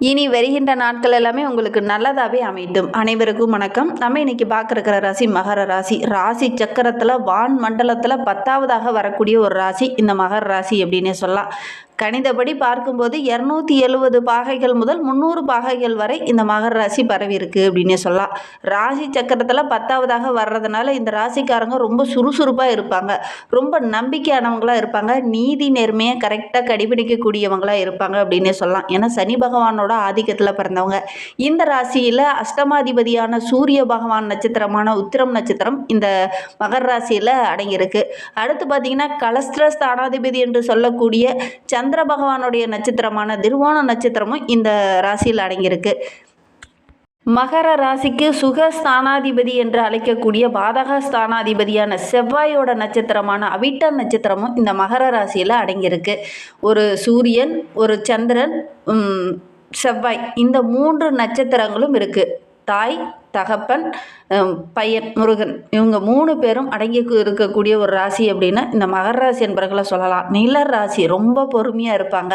இனி வருகின்ற நாட்கள் எல்லாமே உங்களுக்கு நல்லதாகவே அமையும். அனைவருக்கும் வணக்கம். நம்ம இன்னைக்கு பார்க்குற ராசி மகர ராசி. ராசி சக்கரத்தில் வான் மண்டலத்தில் 10வதாக வரக்கூடிய ஒரு ராசி இந்த மகர ராசி அப்படின்னே சொல்லலாம். கணிதப்படி பார்க்கும்போது 270 பாகைகள் முதல் 300 பாகைகள் வரை இந்த மகர ராசி பரவி இருக்கு அப்படின்னே சொல்லலாம். ராசி சக்கரத்தில் 10வதாக வர்றதுனால இந்த ராசிக்காரங்க ரொம்ப சுறுசுறுப்பாக இருப்பாங்க, ரொம்ப நம்பிக்கையானவங்களாக இருப்பாங்க, நீதி நேர்மையை கரெக்டாக கடைபிடிக்கக்கூடியவங்களாக இருப்பாங்க அப்படின்னே சொல்லலாம். ஏன்னா சனி பகவானோட ஆதிக்கத்தில் பிறந்தவங்க. இந்த ராசியில் அஷ்டமாதிபதியான சூரிய பகவான் நட்சத்திரமான உத்திரம் நட்சத்திரம் இந்த மகர ராசியில் அடங்கியிருக்கு. அடுத்து பார்த்தீங்கன்னா கலஸ்திர ஸ்தானாதிபதி என்று சொல்லக்கூடிய சந்திர பகவானுடைய நட்சத்திரமான திருவோண நட்சத்திரமும் இந்த ராசியில் அடங்கியிருக்கு. மகர ராசிக்கு சுகஸ்தானாதிபதி என்று அழைக்கக்கூடிய பாதக ஸ்தானாதிபதியான செவ்வாயோட நட்சத்திரமான அவிட்ட நட்சத்திரமும் இந்த மகர ராசியில் அடங்கியிருக்கு. ஒரு சூரியன், ஒரு சந்திரன், செவ்வாய், இந்த 3 நட்சத்திரங்களும் இருக்குது. தாய், தகப்பன், பையன் முருகன், இவங்க 3 பேரும் அடங்கி இருக்கக்கூடிய ஒரு ராசி அப்படின்னா இந்த மகர ராசி என்பர்களை சொல்லலாம். நில ராசி ரொம்ப பொறுமையாக இருப்பாங்க.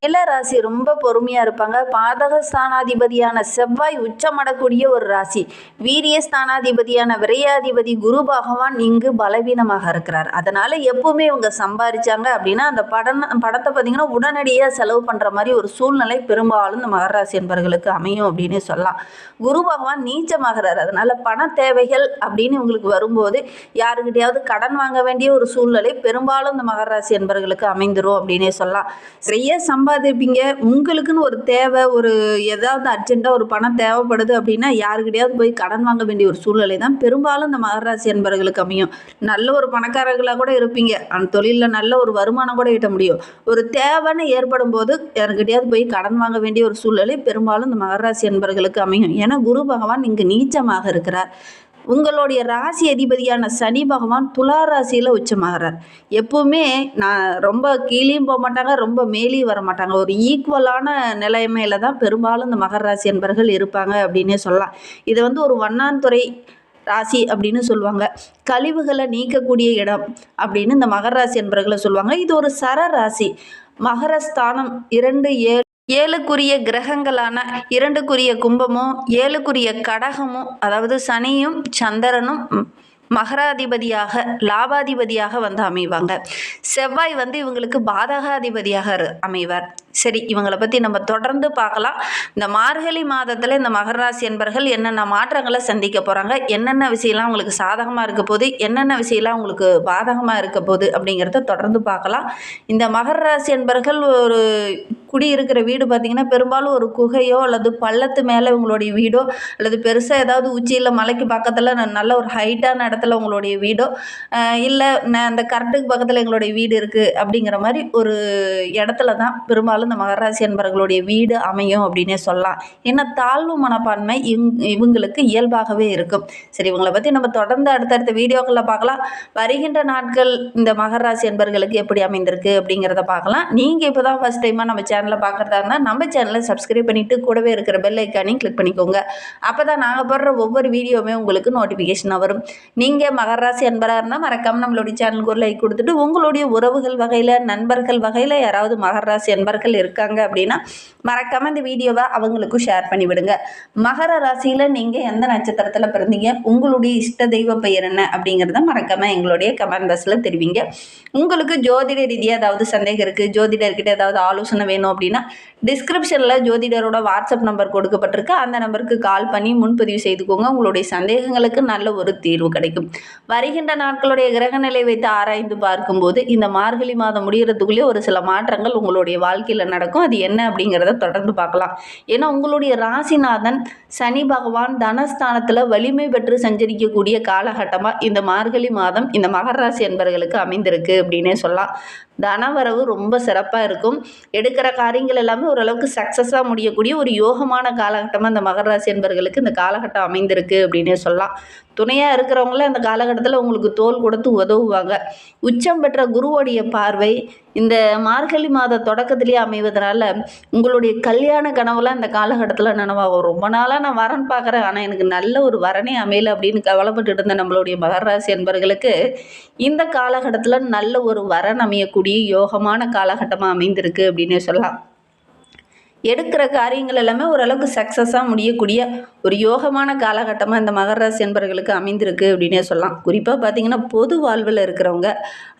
நில ராசி ரொம்ப பொறுமையாக இருப்பாங்க. பாதக ஸ்தானாதிபதியான செவ்வாய் உச்சமடக்கூடிய ஒரு ராசி. வீரிய ஸ்தானாதிபதியான விரையாதிபதி குரு பகவான் இங்கு பலவீனமாக இருக்கிறார். அதனால் எப்பவுமே இவங்க சம்பாதிச்சாங்க அப்படின்னா அந்த படத்தை பார்த்திங்கன்னா உடனடியாக செலவு பண்ணுற மாதிரி ஒரு சூழ்நிலை பெரும்பாலும் இந்த மகர ராசி என்பர்களுக்கு அமையும் அப்படின்னு சொல்லலாம். குரு பகவான் நீச்சமாகிறார். அதனால் பண தேவைகள் அப்படின்னு உங்களுக்கு வரும்போது யாருக்கிட்டையாவது கடன் வாங்க வேண்டிய ஒரு சூழ்நிலை பெரும்பாலும் இந்த மகர ராசி என்பர்களுக்கு அமைந்துரும் அப்படின்னே சொல்லலாம். நிறைய சம்பாதிப்பீங்க. உங்களுக்குன்னு ஒரு தேவை, ஒரு ஏதாவது அர்ஜென்ட்டாக ஒரு பணம் தேவைப்படுது அப்படின்னா யாருக்கிட்டையாவது போய் கடன் வாங்க வேண்டிய ஒரு சூழ்நிலை தான் பெரும்பாலும் இந்த மகர ராசி என்பர்களுக்கு அமையும். நல்ல ஒரு பணக்காரர்களாக கூட இருப்பீங்க. அந்த தொழிலில் நல்ல ஒரு வருமானம் கூட ஈட்ட முடியும். ஒரு தேவைன்னு ஏற்படும் போது யாருக்கிட்டையாவது போய் கடன் வாங்க வேண்டிய ஒரு சூழ்நிலை பெரும்பாலும் இந்த மகர ராசி என்பர்களுக்கு அமையும். ஏன்னா குரு பகவான் இங்கு நீச்சமாக இருக்கிறார். உங்களுடைய ராசி அதிபதியான சனி பகவான் துலா ராசியில் உச்சமாகிறார். எப்பவுமே நான் ரொம்ப கீழேயும் போக மாட்டாங்க, ரொம்ப மேலேயும் வர மாட்டாங்க. ஒரு ஈக்குவலான நிலைமையில தான் பெரும்பாலும் இந்த மகர ராசி என்பர்கள் இருப்பாங்க அப்படின்னே சொல்லலாம். இது ஒரு வண்ணாந்துறை ராசி அப்படின்னு சொல்லுவாங்க. கழிவுகளை நீக்கக்கூடிய இடம் அப்படின்னு இந்த மகர ராசி என்பர்களை சொல்லுவாங்க. இது ஒரு சர ராசி. மகரஸ்தானம் 2, 7க்குரிய கிரகங்களான 2க்குரிய கும்பமும் 7க்குரிய கடகமும், அதாவது சனியும் சந்திரனும் மகராதிபதியாக லாபாதிபதியாக அமைவாங்க. செவ்வாய் இவங்களுக்கு பாதகாதிபதியாக அமைவார். சரி, இவங்களை பற்றி நம்ம தொடர்ந்து பார்க்கலாம். இந்த மார்கழி மாதத்தில் இந்த மகர ராசி என்பர்கள் என்னென்ன மாற்றங்களை சந்திக்க போகிறாங்க, என்னென்ன விஷயம்லாம் உங்களுக்கு சாதகமாக இருக்க போகுது, என்னென்ன விஷயம்லாம் உங்களுக்கு பாதகமாக இருக்க போகுது அப்படிங்கிறத தொடர்ந்து பார்க்கலாம். இந்த மகர ராசி என்பர்கள் ஒரு குடியிருக்கிற வீடு பார்த்திங்கன்னா பெரும்பாலும் ஒரு குகையோ அல்லது பள்ளத்து மேலே உங்களுடைய வீடோ அல்லது பெருசாக ஏதாவது உச்சியில் மலைக்கு பக்கத்தில் நல்ல ஒரு ஹைட்டான இடத்துல உங்களுடைய வீடோ இல்லை அந்த கரெக்டுக்கு பக்கத்தில் எங்களுடைய வீடு இருக்குது அப்படிங்கிற மாதிரி ஒரு இடத்துல தான் பெரும்பாலும் இந்த மகர ராசி என்பவர்களுடைய வீடு அமையும் அப்படின்னே சொல்லலாம். ஏன்னா தாழ்வு மனப்பான்மை இவங்களுக்கு இயல்பாகவே இருக்கும். சரி, இவங்களை பற்றி நம்ம தொடர்ந்து அடுத்தடுத்த வீடியோக்களில் பார்க்கலாம். வருகின்ற நாட்கள் இந்த மகர ராசி என்பவர்களுக்கு எப்படி அமைந்திருக்கு அப்படிங்கிறத பார்க்கலாம். நீங்கள் இப்போ தான் ஃபஸ்ட் டைமாக நம்ம சேனலை பார்க்குறதா இருந்தால் நம்ம சேனலை சப்ஸ்கிரைப் பண்ணிவிட்டு கூடவே இருக்கிற பெல் ஐக்கானையும் கிளிக் பண்ணிக்கோங்க. அப்போ தான் நாங்கள் போடுற ஒவ்வொரு வீடியோவுமே உங்களுக்கு நோட்டிஃபிகேஷனாக வரும். நீங்கள் மகர ராசி என்பராக இருந்தால் மறக்காமல் நம்மளுடைய சேனலுக்கு ஒரு லைக் கொடுத்துட்டு உங்களுடைய உறவுகள் வகையில், நண்பர்கள் வகையில் யாராவது மகர ராசி என்பர்கள் இருக்காங்க அப்படின்னா மறக்காமல் இந்த வீடியோவை அவங்களுக்கும் ஷேர் பண்ணி விடுங்க. மகர ராசியில் நீங்கள் எந்த நட்சத்திரத்தில் பிறந்தீங்க, உங்களுடைய இஷ்ட தெய்வ பெயர் என்ன அப்படிங்கிறத மறக்காமல் எங்களுடைய கமெண்ட் பாக்ஸில் தெரிவிங்க. உங்களுக்கு ஜோதிட ரீதியாக ஏதாவது சந்தேகம் இருக்குது, ஜோதிடர்கிட்ட ஏதாவது ஆலோசனை வேணும் அப்படின்னா டிஸ்கிரிப்ஷனில் ஜோதிடரோட வாட்ஸ்அப் நம்பர் கொடுக்கப்பட்டிருக்கு. அந்த நம்பருக்கு கால் பண்ணி முன்பதிவு செய்துக்கோங்க. உங்களுடைய சந்தேகங்களுக்கு நல்ல ஒரு தீர்வு கிடைக்கும். வருகின்ற நாட்களுடைய கிரகநிலை வைத்து ஆராய்ந்து பார்க்கும்போது இந்த மார்கழி மாதம் முடிகிறதுக்குள்ளே ஒரு சில மாற்றங்கள் உங்களுடைய வாழ்க்கையில் நடக்கும். அது என்ன அப்படிங்கிறத தொடர்ந்து பார்க்கலாம். ஏன்னா உங்களுடைய ராசிநாதன் சனி பகவான் தனஸ்தானத்தில் வலிமை பெற்று சஞ்சரிக்கக்கூடிய காலகட்டமாக இந்த மார்கழி மாதம் இந்த மகர ராசி என்பவர்களுக்கு அமைந்திருக்கு அப்படின்னே சொல்லலாம். தனவரவு ரொம்ப சிறப்பாக இருக்கும். எடுக்கிற காரியங்கள் எல்லாமே ஓரளவுக்கு சக்ஸஸாக முடியக்கூடிய ஒரு யோகமான காலகட்டமாக இந்த மகர ராசி என்பவர்களுக்கு இந்த காலகட்டம் அமைந்திருக்கு அப்படின்னே சொல்லலாம். துணையாக இருக்கிறவங்கள அந்த காலகட்டத்தில் உங்களுக்கு தோள் கொடுத்து உதவுவாங்க. உச்சம் பெற்ற குருவோடைய பார்வை இந்த மார்கழி மாத தொடக்கத்திலேயே அமைவதனால உங்களுடைய கல்யாண கனவுலாம் இந்த காலகட்டத்தில் நனவாகும். ரொம்ப நாளாக நான் வரன் பார்க்குறேன், ஆனால் எனக்கு நல்ல ஒரு வரனே அமையலை அப்படின்னு கவலைப்பட்டு இருந்த நம்மளுடைய மகர ராசி என்பவர்களுக்கு இந்த காலகட்டத்தில் நல்ல ஒரு வரன் அமையக்கூடிய யோகமான காலகட்டமாக அமைந்திருக்கு அப்படின்னே சொல்லலாம். எடுக்கிற காரியங்கள் எல்லாமே ஓரளவுக்கு சக்ஸஸாக முடியக்கூடிய ஒரு யோகமான காலகட்டமாக இந்த மகர ராசி என்பவர்களுக்கு அமைந்திருக்கு அப்படின்னே சொல்லலாம். குறிப்பாக பார்த்தீங்கன்னா பொது வாழ்வில் இருக்கிறவங்க,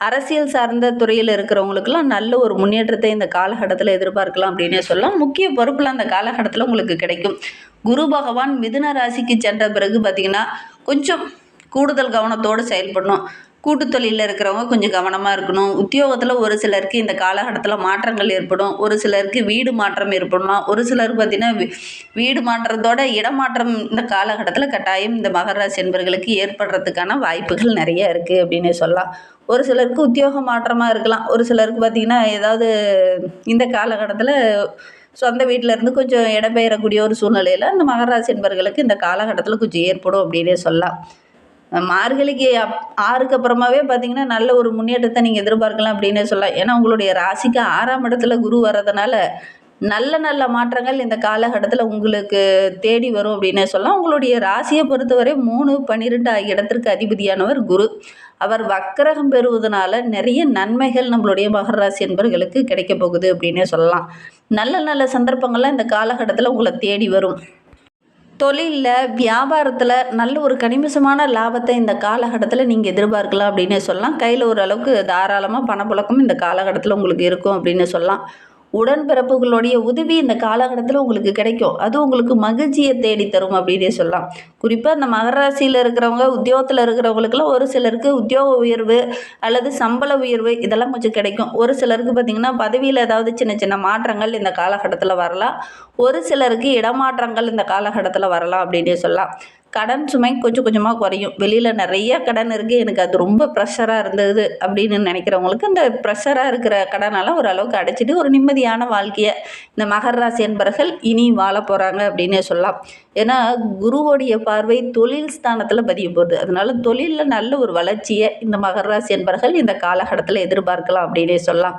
அரசியல் சார்ந்த துறையில் இருக்கிறவங்களுக்கெல்லாம் நல்ல ஒரு முன்னேற்றத்தை இந்த காலகட்டத்தில் எதிர்பார்க்கலாம் அப்படின்னே சொல்லலாம். முக்கிய பொறுப்பில் அந்த காலகட்டத்தில் உங்களுக்கு கிடைக்கும். குரு பகவான் மிதுன ராசிக்கு சென்ற பிறகு பார்த்தீங்கன்னா கொஞ்சம் கூடுதல் கவனத்தோடு செயல்படணும். கூட்டு தொழிலில் இருக்கிறவங்க கொஞ்சம் கவனமாக இருக்கணும். உத்தியோகத்தில் ஒரு சிலருக்கு இந்த காலகட்டத்தில் மாற்றங்கள் ஏற்படும். ஒரு சிலருக்கு வீடு மாற்றம் ஏற்படலாம். ஒரு சிலருக்கு பார்த்திங்கன்னா வீடு மாற்றத்தோட இடமாற்றம் இந்த காலகட்டத்தில் கட்டாயம் இந்த மகர ராசி என்பவர்களுக்கு ஏற்படுறதுக்கான வாய்ப்புகள் நிறைய இருக்குது அப்படின்னு சொல்லலாம். ஒரு சிலருக்கு உத்தியோக மாற்றமாக இருக்கலாம். ஒரு சிலருக்கு பார்த்திங்கன்னா ஏதாவது இந்த காலகட்டத்தில் சொந்த வீட்டில் இருந்து கொஞ்சம் இடம்பெயரக்கூடிய ஒரு சூழ்நிலையில் இந்த மகர ராசி என்பவர்களுக்கு இந்த காலகட்டத்தில் கொஞ்சம் ஏற்படும் அப்படின்னே சொல்லலாம். மார்கழிக்கு 6க்கு அப்புறமாவே பார்த்தீங்கன்னா நல்ல ஒரு முன்னேற்றத்தை நீங்கள் எதிர்பார்க்கலாம் அப்படின்னே சொல்லலாம். ஏன்னா உங்களுடைய ராசிக்கு 6ஆம் இடத்துல குரு வர்றதுனால நல்ல நல்ல மாற்றங்கள் இந்த காலகட்டத்தில் உங்களுக்கு தேடி வரும் அப்படின்னே சொல்லலாம். உங்களுடைய ராசியை பொறுத்தவரை 3, 12 ஆகிய இடத்திற்கு அதிபதியானவர் குரு. அவர் வக்கரகம் பெறுவதனால நிறைய நன்மைகள் நம்மளுடைய மகர ராசி என்பவர்களுக்கு கிடைக்க போகுது அப்படின்னே சொல்லலாம். நல்ல நல்ல சந்தர்ப்பங்கள்லாம் இந்த காலகட்டத்தில் உங்களை தேடி வரும். தொழிலில் வியாபாரத்தில் நல்ல ஒரு கணிசமான லாபத்தை இந்த காலகட்டத்தில் நீங்கள் எதிர்பார்க்கலாம் அப்படின்னே சொல்லலாம். கையில் ஓரளவுக்கு தாராளமாக பணப்புழக்கம் இந்த காலகட்டத்தில் உங்களுக்கு இருக்கும் அப்படின்னு சொல்லலாம். உடன்பிறப்புகளுடைய உதவி இந்த காலகட்டத்தில் உங்களுக்கு கிடைக்கும். அது உங்களுக்கு மகிழ்ச்சியை தேடி தரும் அப்படின்னே சொல்லலாம். குறிப்பாக இந்த மகர ராசியில் இருக்கிறவங்க, உத்தியோகத்தில் இருக்கிறவங்களுக்குலாம் ஒரு சிலருக்கு உத்தியோக உயர்வு அல்லது சம்பள உயர்வு இதெல்லாம் கொஞ்சம் கிடைக்கும். ஒரு சிலருக்கு பார்த்திங்கன்னா பதவியில் ஏதாவது சின்ன சின்ன மாற்றங்கள் இந்த காலகட்டத்தில் வரலாம். ஒரு சிலருக்கு இடமாற்றங்கள் இந்த காலகட்டத்தில் வரலாம் அப்படின்னே சொல்லலாம். கடன் சுமை கொஞ்சம் கொஞ்சமாக குறையும். வெளியில் நிறைய கடன் இருக்குது, எனக்கு அது ரொம்ப ப்ரெஷராக இருந்தது அப்படின்னு நினைக்கிறவங்களுக்கு இந்த ப்ரெஷராக இருக்கிற கடனெல்லாம் ஓரளவுக்கு அடைச்சிட்டு ஒரு நிம்மதியான வாழ்க்கையை இந்த மகர ராசி என்பவர்கள் இனி வாழ போகிறாங்க அப்படின்னே சொல்லலாம். ஏன்னா குருவோடைய பார்வை தொழில் ஸ்தானத்தில் பதிய போகுது. அதனால தொழிலில் நல்ல ஒரு வளர்ச்சியை இந்த மகர ராசி என்பவர்கள் இந்த காலகட்டத்தில் எதிர்பார்க்கலாம் அப்படின்னே சொல்லலாம்.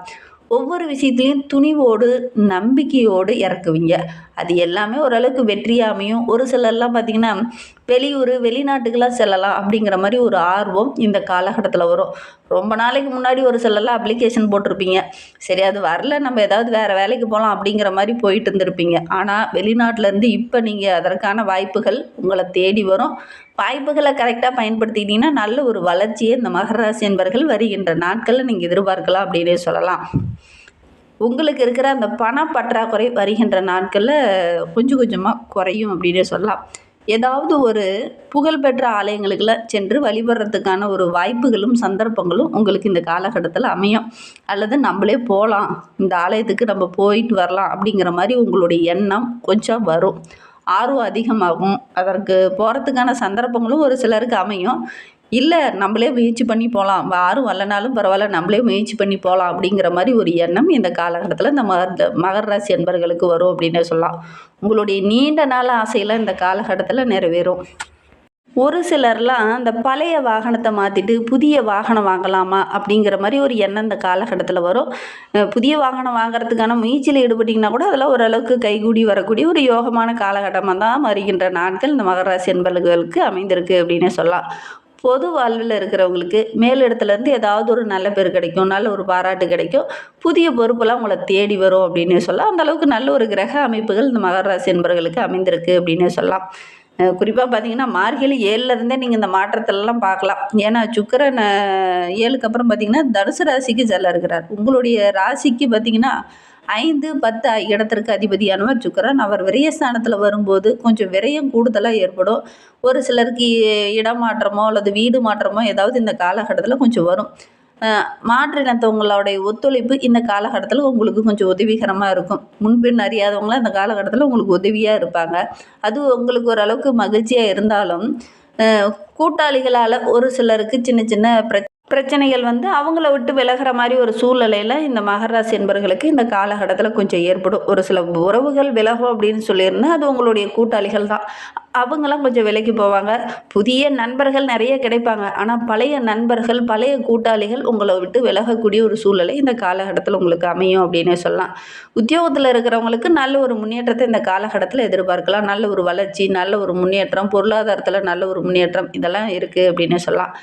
ஒவ்வொரு விஷயத்துலையும் துணிவோடு நம்பிக்கையோடு இறக்குவீங்க. அது எல்லாமே ஓரளவுக்கு வெற்றியாக அமையும். ஒரு சிலர்லாம் பார்த்திங்கன்னா வெளியூர் வெளிநாட்டுக்கெல்லாம் செல்லலாம் அப்படிங்கிற மாதிரி ஒரு ஆர்வம் இந்த காலகட்டத்தில் வரும். ரொம்ப நாளைக்கு முன்னாடி ஒரு சிலர்லாம் அப்ளிகேஷன் போட்டிருப்பீங்க. சரி அது வரல, நம்ம ஏதாவது வேறு வேலைக்கு போகலாம் அப்படிங்கிற மாதிரி போயிட்டு இருந்திருப்பீங்க. ஆனால் வெளிநாட்டிலேருந்து இப்போ நீங்கள் அதற்கான வாய்ப்புகள் உங்களை தேடி வரும். வாய்ப்புகளை கரெக்டாக பயன்படுத்திக்கிட்டிங்கன்னா நல்ல ஒரு வளர்ச்சியை இந்த மகர ராசி என்பவர்கள் வருகின்ற நாட்களில் நீங்கள் எதிர்பார்க்கலாம் அப்படின்னே சொல்லலாம். உங்களுக்கு இருக்கிற அந்த பண பற்றாக்குறை வருகின்ற நாட்களில் கொஞ்சம் கொஞ்சமாக குறையும் அப்படின்னே சொல்லலாம். ஏதாவது ஒரு புகழ்பெற்ற ஆலயங்களுக்கெல்லாம் சென்று வழிபடுறதுக்கான ஒரு வாய்ப்புகளும் சந்தர்ப்பங்களும் உங்களுக்கு இந்த காலகட்டத்தில் அமையும். அல்லது நம்மளே போகலாம், இந்த ஆலயத்துக்கு நம்ம போயிட்டு வரலாம் அப்படிங்கிற மாதிரி உங்களுடைய எண்ணம் கொஞ்சம் வரும். ஆர்வம் அதிகமாகும். அதற்கு போகிறதுக்கான சந்தர்ப்பங்களும் ஒரு சிலருக்கு அமையும். இல்லை நம்மளே முயற்சி பண்ணி போகலாம், யாரும் வரலனாலும் பரவாயில்ல நம்மளே முயற்சி பண்ணி போகலாம் அப்படிங்கிற மாதிரி ஒரு எண்ணம் இந்த காலகட்டத்தில் இந்த மகர ராசி என்பவர்களுக்கு வரும் அப்படின்னே சொல்லலாம். உங்களுடைய நீண்ட நாள் ஆசையெல்லாம் இந்த காலகட்டத்தில் நிறைவேறும். ஒரு சிலர்லாம் அந்த பழைய வாகனத்தை மாற்றிட்டு புதிய வாகனம் வாங்கலாமா அப்படிங்கிற மாதிரி ஒரு எண்ணம் இந்த காலகட்டத்தில் வரும். புதிய வாகனம் வாங்குறதுக்கான முயற்சியில் ஈடுபட்டிங்கன்னா கூட அதெல்லாம் ஓரளவுக்கு கைகூடி வரக்கூடிய ஒரு யோகமான காலகட்டமாக தான் வருகின்ற நாட்கள் இந்த மகர ராசி என்பவர்களுக்கு அமைந்திருக்கு அப்படின்னே சொல்லலாம். பொது வாழ்வில் இருக்கிறவங்களுக்கு மேலிடத்துலேருந்து ஏதாவது ஒரு நல்ல பேர் கிடைக்கும், நல்ல ஒரு பாராட்டு கிடைக்கும், புதிய பொறுப்பெல்லாம் உங்களை தேடி வரும் அப்படின்னு சொல்லலாம். அந்தளவுக்கு நல்ல ஒரு கிரக அமைப்புகள் இந்த மகர ராசி என்பவர்களுக்கு அமைந்திருக்கு அப்படின்னு சொல்லலாம். குறிப்பாக பார்த்தீங்கன்னா மார்கழி 7லேருந்தே நீங்கள் இந்த மாற்றத்திலலாம் பார்க்கலாம். ஏன்னா சுக்கிரன் 7க்கு அப்புறம் பார்த்திங்கன்னா தனுசு ராசிக்கு செல்ல இருக்கிறார். உங்களுடைய ராசிக்கு பார்த்திங்கன்னா 5, 10 இடத்திற்கு அதிபதியானவர் சுக்கிரன். அவர் விரயஸ்தானத்தில் வரும்போது கொஞ்சம் விரயம் கூடுதலாக ஏற்படும். ஒரு சிலருக்கு இடமாற்றமோ அல்லது வீடு மாற்றமோ ஏதாவது இந்த காலகட்டத்தில் கொஞ்சம் வரும். மாற்றினத்தவங்களுடைய ஒத்துழைப்பு இந்த காலகட்டத்தில் உங்களுக்கு கொஞ்சம் உதவிகரமாக இருக்கும். முன்பின் அறியாதவங்களாம் இந்த காலகட்டத்தில் உங்களுக்கு உதவியாக இருப்பாங்க. அது உங்களுக்கு ஓரளவுக்கு மகிழ்ச்சியாக இருந்தாலும் கூட்டாளிகளால் ஒரு சிலருக்கு சின்ன சின்ன பிரச்சனைகள் வந்து அவங்கள விட்டு விலகிற மாதிரி ஒரு சூழ்நிலையில் இந்த மகர ராசி என்பவர்களுக்கு இந்த காலகட்டத்தில் கொஞ்சம் ஏற்படும். ஒரு சில உறவுகள் விலகும் அப்படின்னு சொல்லியிருந்தேன், அது உங்களுடைய கூட்டாளிகள் தான். அவங்களாம் கொஞ்சம் விலைக்கு போவாங்க. புதிய நண்பர்கள் நிறைய கிடைப்பாங்க. ஆனால் பழைய நண்பர்கள், பழைய கூட்டாளிகள் உங்களை விட்டு விலகக்கூடிய ஒரு சூழ்நிலை இந்த காலகட்டத்தில் உங்களுக்கு அமையும் அப்படின்னே சொல்லலாம். உத்தியோகத்தில் இருக்கிறவங்களுக்கு நல்ல ஒரு முன்னேற்றத்தை இந்த காலகட்டத்தில் எதிர்பார்க்கலாம். நல்ல ஒரு வளர்ச்சி, நல்ல ஒரு முன்னேற்றம், பொருளாதாரத்தில் நல்ல ஒரு முன்னேற்றம் இதெல்லாம் இருக்குது அப்படின்னே சொல்லலாம்.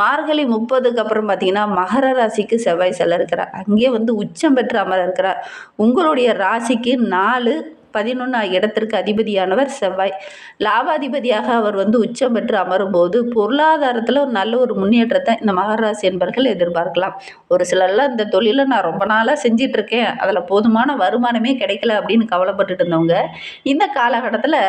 மார்கழி 30க்கு அப்புறம் பார்த்தீங்கன்னா மகர ராசிக்கு செவ்வாய் செல்ல இருக்கிறார். அங்கே உச்சம் பெற்று அமர இருக்கிறார். உங்களுடைய ராசிக்கு 4, 11 ஆகிய இடத்திற்கு அதிபதியானவர் செவ்வாய். லாபாதிபதியாக அவர் உச்சம் பெற்று அமரும்போது பொருளாதாரத்தில் ஒரு நல்ல ஒரு முன்னேற்றத்தை இந்த மகர ராசி என்பர்கள் எதிர்பார்க்கலாம். ஒரு சிலர்லாம் இந்த தொழிலை நான் ரொம்ப நாளாக செஞ்சிட்ருக்கேன், அதில் போதுமான வருமானமே கிடைக்கல அப்படின்னு கவலைப்பட்டுட்டு இருந்தவங்க இந்த காலகட்டத்தில்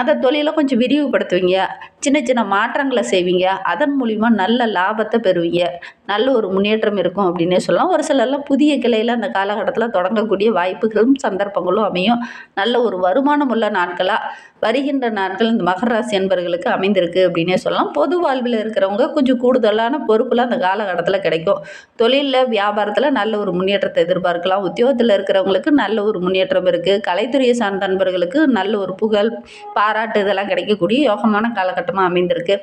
அந்த தொழிலை கொஞ்சம் விரிவுபடுத்துவீங்க, சின்ன சின்ன மாற்றங்களை செய்வீங்க, அதன் மூலிமா நல்ல லாபத்தை பெறுவீங்க, நல்ல ஒரு முன்னேற்றம் இருக்கும் அப்படின்னே சொல்லலாம். ஒரு சிலர்லாம் புதிய கிளையில் அந்த காலகட்டத்தில் தொடங்கக்கூடிய வாய்ப்புகளும் சந்தர்ப்பங்களும் அமையும். நல்ல ஒரு வருமானம் உள்ள நாட்களாக வருகின்ற நாட்கள் இந்த மகர ராசி என்பவர்களுக்கு அமைந்திருக்கு அப்படின்னே சொல்லலாம். பொது வாழ்வில் இருக்கிறவங்க கொஞ்சம் கூடுதலான பொறுப்புலாம் அந்த காலகட்டத்தில் கிடைக்கும். தொழிலில், வியாபாரத்தில் நல்ல ஒரு முன்னேற்றத்தை எதிர்பார்க்கலாம். உத்தியோகத்தில் இருக்கிறவங்களுக்கு நல்ல ஒரு முன்னேற்றம் இருக்குது. கலைத்துறையை சார்ந்த நண்பர்களுக்கு நல்ல ஒரு புகழ், பாராட்டு இதெல்லாம் கிடைக்கக்கூடிய யோகமான காலகட்டமாக அமைந்திருக்கு.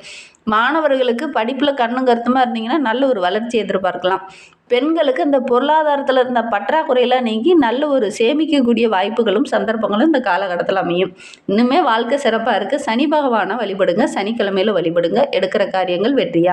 மாணவர்களுக்கு படிப்பில் கண்ணும் கருத்துமாக இருந்தீங்கன்னா நல்ல ஒரு வளர்ச்சி எதிர்பார்க்கலாம். பெண்களுக்கு இந்த பொருளாதாரத்தில் இருந்த பற்றாக்குறையெல்லாம் நீங்கி நல்ல ஒரு சேமிக்கக்கூடிய வாய்ப்புகளும் சந்தர்ப்பங்களும் இந்த காலகட்டத்தில் அமையும். இன்னுமே வாழ்க்கை சிறப்பாக இருக்குது. சனி பகவானை வழிபடுங்க, சனிக்கிழமையில் வழிபடுங்க, எடுக்கிற காரியங்கள் வெற்றியா